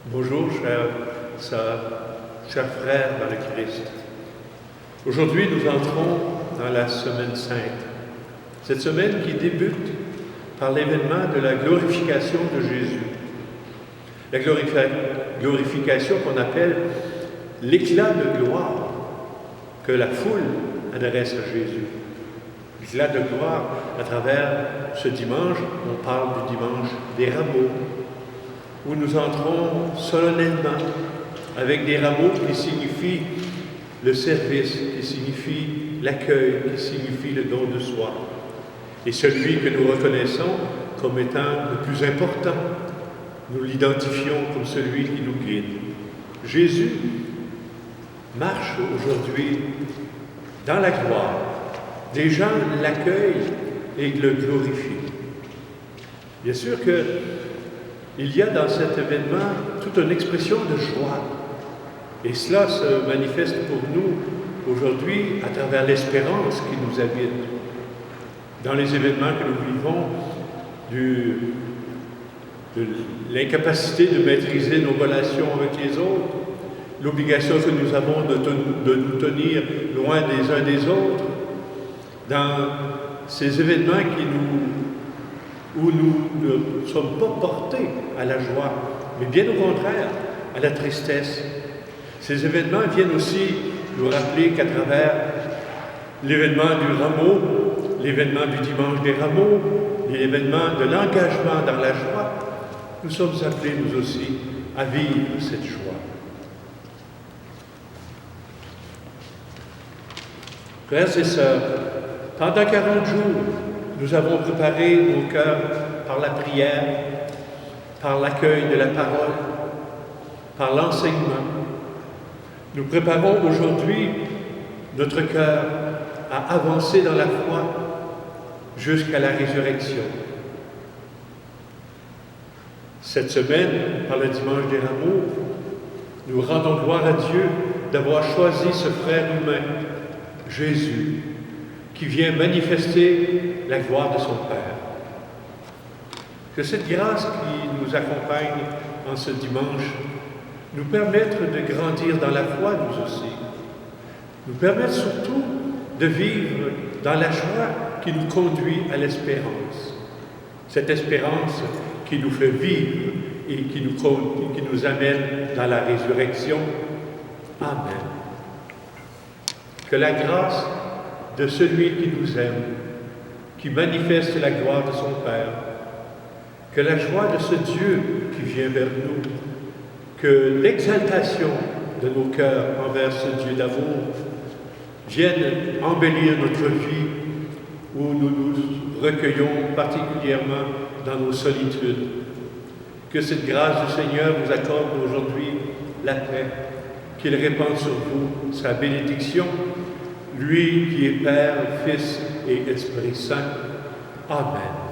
Bonjour, chers sœurs, chers frères dans le Christ. Aujourd'hui, nous entrons dans la Semaine Sainte. Cette semaine qui débute par l'événement de la glorification de Jésus. La glorification qu'on appelle l'éclat de gloire que la foule adresse à Jésus. L'éclat de gloire à travers ce dimanche, on parle du dimanche des rameaux, où nous entrons solennellement avec des rameaux qui signifient le service, qui signifient l'accueil, qui signifient le don de soi. Et celui que nous reconnaissons comme étant le plus important, nous l'identifions comme celui qui nous guide. Jésus marche aujourd'hui dans la gloire. Les gens l'accueillent et le glorifient. Bien sûr qu'il y a dans cet événement toute une expression de joie. Et cela se manifeste pour nous aujourd'hui à travers l'espérance qui nous habite. Dans les événements que nous vivons, de l'incapacité de maîtriser nos relations avec les autres, l'obligation que nous avons de nous tenir loin des uns des autres, dans ces événements où nous ne sommes pas portés à la joie, mais bien au contraire, à la tristesse. Ces événements viennent aussi nous rappeler qu'à travers l'événement du rameau, l'événement du dimanche des rameaux, l'événement de l'engagement dans la joie, nous sommes appelés, nous aussi, à vivre cette joie. Frères et sœurs, pendant 40 jours, nous avons préparé nos cœurs par la prière, par l'accueil de la parole, par l'enseignement. Nous préparons aujourd'hui notre cœur à avancer dans la foi jusqu'à la résurrection. Cette semaine, par le dimanche des rameaux, nous rendons gloire à Dieu d'avoir choisi ce frère humain, Jésus, qui vient manifester la gloire de son Père. Que cette grâce qui nous accompagne en ce dimanche nous permette de grandir dans la foi, nous aussi. Nous permette surtout de vivre dans la joie qui nous conduit à l'espérance. Cette espérance qui nous fait vivre et qui nous amène dans la résurrection. Amen. Que la grâce de celui qui nous aime, qui manifeste la gloire de son Père, que la joie de ce Dieu qui vient vers nous, que l'exaltation de nos cœurs envers ce Dieu d'amour vienne embellir notre vie où nous nous recueillons particulièrement dans nos solitudes. Que cette grâce du Seigneur vous accorde aujourd'hui la paix, qu'il répande sur vous sa bénédiction, lui qui est Père, Fils et Esprit Saint. Amen.